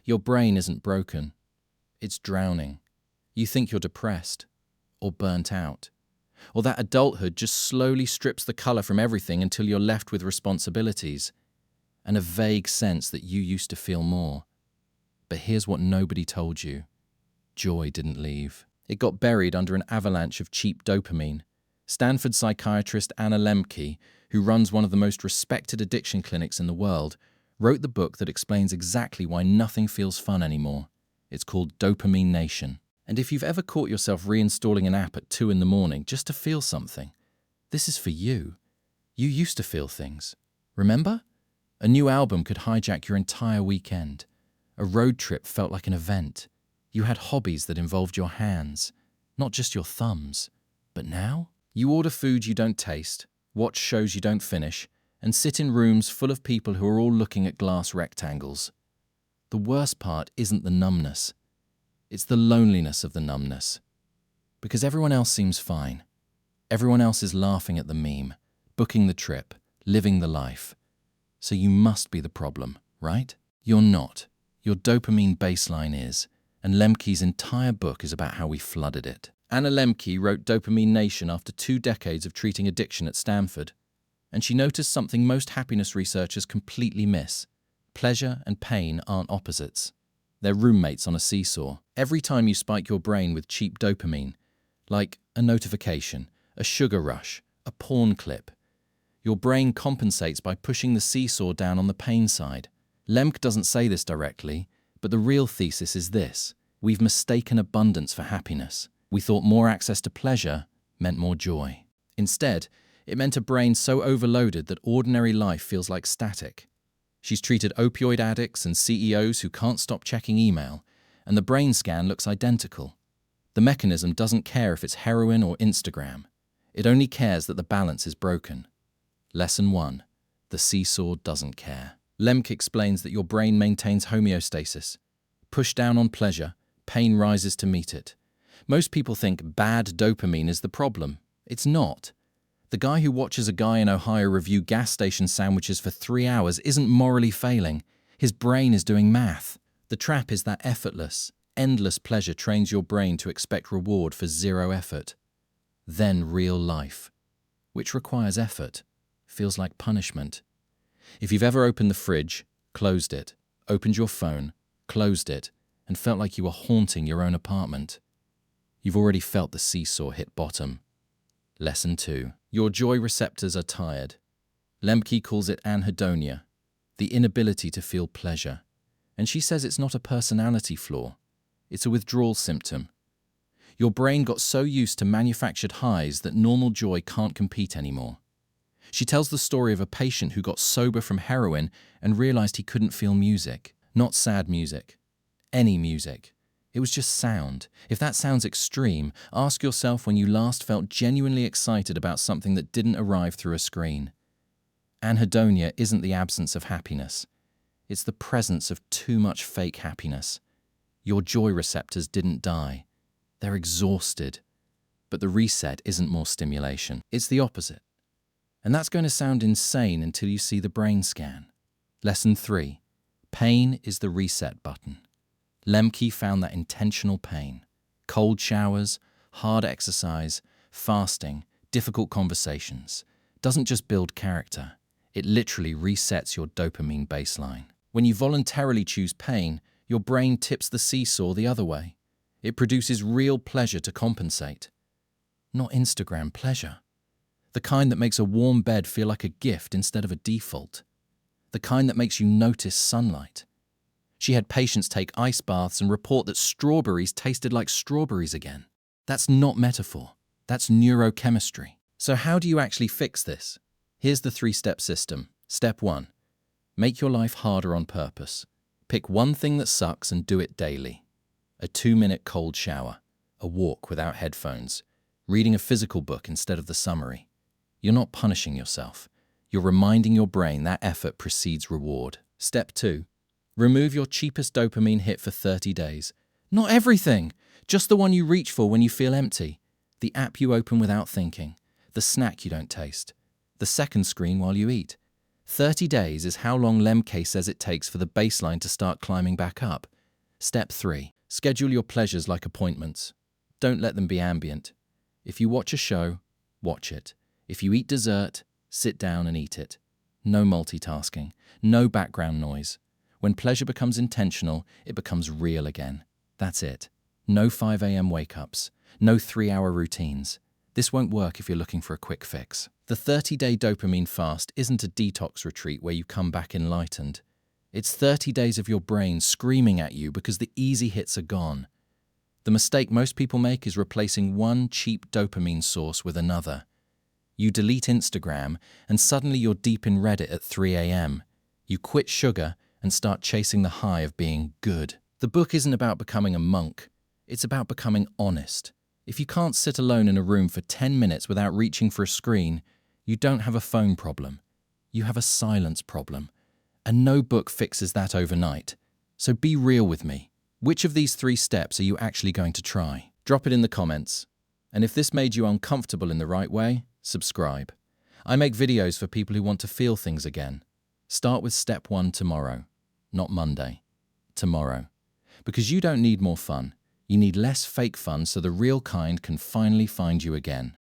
Your brain isn't broken. It's drowning. You think you're depressed, or burnt out, or that adulthood just slowly strips the color from everything until you're left with responsibilities and a vague sense that you used to feel more. But here's what nobody told you. Joy didn't leave. It got buried under an avalanche of cheap dopamine. Stanford psychiatrist Lembke, who runs one of the most respected addiction clinics in the world, wrote the book that explains exactly why nothing feels fun anymore. It's called Dopamine Nation. And if you've ever caught yourself reinstalling an app at 2 a.m. just to feel something, this is for you. You used to feel things. Remember? A new album could hijack your entire weekend. A road trip felt like an event. You had hobbies that involved your hands, not just your thumbs. But now, you order food you don't taste, watch shows you don't finish, and sit in rooms full of people who are all looking at glass rectangles. The worst part isn't the numbness. It's the loneliness of the numbness. Because everyone else seems fine. Everyone else is laughing at the meme, booking the trip, living the life. So you must be the problem, right? You're not. Your dopamine baseline is, and Lembke's entire book is about how we flooded it. Lembke wrote Dopamine Nation after 2 decades of treating addiction at Stanford, and she noticed something most happiness researchers completely miss. Pleasure and pain aren't opposites. They're roommates on a seesaw. Every time you spike your brain with cheap dopamine, like a notification, a sugar rush, a porn clip, your brain compensates by pushing the seesaw down on the pain side. Lembke doesn't say this directly, but the real thesis is this. We've mistaken abundance for happiness. We thought more access to pleasure meant more joy. Instead, it meant a brain so overloaded that ordinary life feels like static. She's treated opioid addicts and CEOs who can't stop checking email, and the brain scan looks identical. The mechanism doesn't care if it's heroin or Instagram. It only cares that the balance is broken. Lesson 1. The seesaw doesn't care. Lembke explains that your brain maintains homeostasis. Push down on pleasure, pain rises to meet it. Most people think bad dopamine is the problem. It's not. The guy who watches a guy in Ohio review gas station sandwiches for 3 hours isn't morally failing. His brain is doing math. The trap is that effortless, endless pleasure trains your brain to expect reward for 0 effort. Then real life, which requires effort, feels like punishment. If you've ever opened the fridge, closed it, opened your phone, closed it, and felt like you were haunting your own apartment, you've already felt the seesaw hit bottom. Lesson 2. Your joy receptors are tired. Lembke calls it Anhedonia, the inability to feel pleasure. And she says it's not a personality flaw. It's a withdrawal symptom. Your brain got so used to manufactured highs that normal joy can't compete anymore. She tells the story of a patient who got sober from heroin and realized he couldn't feel music. Not sad music. Any music. It was just sound. If that sounds extreme, ask yourself when you last felt genuinely excited about something that didn't arrive through a screen. Anhedonia isn't the absence of happiness. It's the presence of too much fake happiness. Your joy receptors didn't die. They're exhausted. But the reset isn't more stimulation. It's the opposite. And that's going to sound insane until you see the brain scan. Lesson 3. Pain is the reset button. Lembke found that intentional pain, cold showers, hard exercise, fasting, difficult conversations, doesn't just build character. It literally resets your dopamine baseline. When you voluntarily choose pain, your brain tips the seesaw the other way. It produces real pleasure to compensate. Not Instagram pleasure. The kind that makes a warm bed feel like a gift instead of a default. The kind that makes you notice sunlight. She had patients take ice baths and report that strawberries tasted like strawberries again. That's not metaphor. That's neurochemistry. So how do you actually fix this? Here's the 3-step system. Step 1. Make your life harder on purpose. Pick one thing that sucks and do it daily. A 2-minute cold shower. A walk without headphones. Reading a physical book instead of the summary. You're not punishing yourself. You're reminding your brain that effort precedes reward. Step 2. Remove your cheapest dopamine hit for 30 days. Not everything, just the one you reach for when you feel empty. The app you open without thinking. The snack you don't taste. The second screen while you eat. 30 days is how long Lembke says it takes for the baseline to start climbing back up. Step 3. Schedule your pleasures like appointments. Don't let them be ambient. If you watch a show, watch it. If you eat dessert, sit down and eat it. No multitasking, no background noise. When pleasure becomes intentional, it becomes real again. That's it. No 5 a.m. wake-ups, no 3-hour routines. This won't work if you're looking for a quick fix. The 30-day dopamine fast isn't a detox retreat where you come back enlightened. It's 30 days of your brain screaming at you because the easy hits are gone. The mistake most people make is replacing one cheap dopamine source with another. You delete Instagram and suddenly you're deep in Reddit at 3 a.m. You quit sugar and start chasing the high of being good. The book isn't about becoming a monk. It's about becoming honest. If you can't sit alone in a room for 10 minutes without reaching for a screen, you don't have a phone problem. You have a silence problem. And no book fixes that overnight. So be real with me. Which of these 3 steps are you actually going to try? Drop it in the comments. And if this made you uncomfortable in the right way, subscribe. I make videos for people who want to feel things again. Start with step 1 tomorrow, not Monday. Tomorrow. Because you don't need more fun. You need less fake fun so the real kind can finally find you again.